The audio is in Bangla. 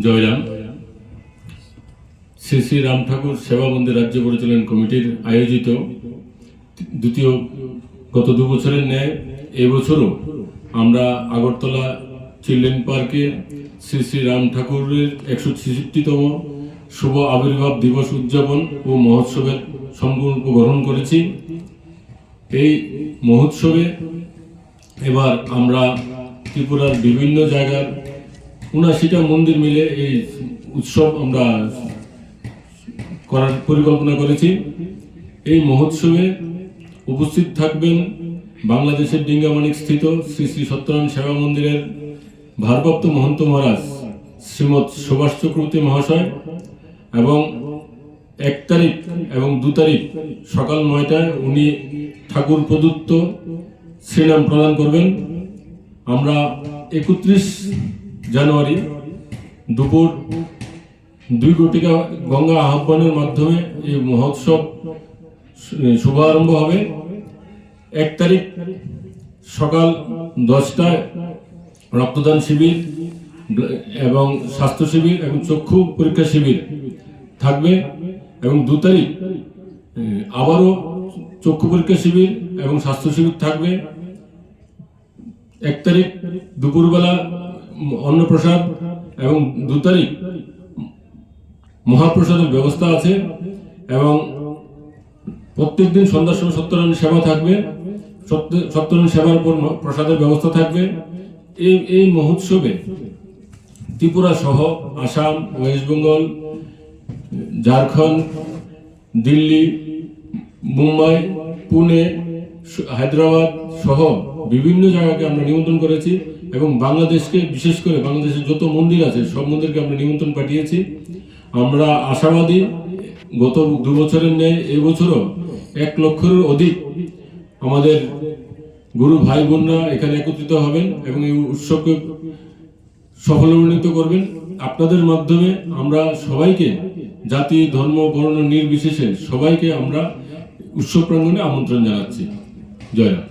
জয়রাম। শ্রী শ্রী রাম ঠাকুর সেবা মন্দির রাজ্য পরিচালন কমিটির আয়োজিত দ্বিতীয় গত 2 বছরের ন্যায় এবছরও আমরা আগরতলা চিলড্রেন পার্কে শ্রী শ্রী রাম ঠাকুরের 166তম শুভ আবির্ভাব দিবস উদযাপন ও মহোৎসবের সংকল্প গ্রহণ করেছি। এই মহোৎসবে এবার আমরা ত্রিপুরার বিভিন্ন জায়গার 79টা মন্দির মিলে এই উৎসব আমরা করার পরিকল্পনা করেছি। এই মহোৎসবে উপস্থিত থাকবেন বাংলাদেশের ডিঙ্গামানিক স্থিত শ্রী শ্রী সত্যনারায়ণ সেবা মন্দিরের ভারপ্রাপ্ত মহন্ত মহারাজ শ্রীমৎ সুভাষ চক্রবর্তী মহাশয় এবং 1 তারিখ এবং 2 তারিখ সকাল 9টায় উনি ঠাকুর প্রদত্ত শ্রীনাম প্রদান করবেন। আমরা 31 জানুয়ারি দুপুর 2 ঘটিকা গঙ্গা আহ্বানের মাধ্যমে এই মহোৎসব শুভারম্ভ হবে। 1 তারিখ সকাল 10টায় রক্তদান শিবির এবং স্বাস্থ্য শিবির এবং চক্ষু পরীক্ষা শিবির থাকবে এবং 2 তারিখ আবারও চক্ষু পরীক্ষা শিবির এবং স্বাস্থ্য শিবির থাকবে। 1 তারিখ দুপুরবেলা অন্নপ্রসাদ এবং 2 তারিখ মহাপ্রসাদের ব্যবস্থা আছে এবং প্রত্যেক দিন সন্ধ্যার সময় সত্যনারায়ণ সেবা থাকবে। সত্যনারায়ণ সেবার পর প্রসাদের ব্যবস্থা থাকবে। এই মহোৎসবে ত্রিপুরা সহ আসাম, ওয়েস্ট বেঙ্গল, ঝাড়খণ্ড, দিল্লি, মুম্বাই, পুনে, হায়দ্রাবাদ সহ বিভিন্ন জায়গাকে আমরা নিমন্ত্রণ করেছি এবং বাংলাদেশকে বিশেষ করে বাংলাদেশের যত মন্দির আছে সব মন্দিরকে আমরা নিমন্ত্রণ পাঠিয়েছি। আমরা আশাবাদী গত 2 বছরের ন্যায় এবছরও 1 লক্ষের অধিক আমাদের গুরু ভাই বোনরা এখানে একত্রিত হবেন এবং এই উৎসবকে সফলমণ্ডিত করবেন। আপনাদের মাধ্যমে আমরা সবাইকে জাতি, ধর্ম, বর্ণ নির্বিশেষে সবাইকে আমরা উৎসব প্রাঙ্গণে আমন্ত্রণ জানাচ্ছি। জয় রাম।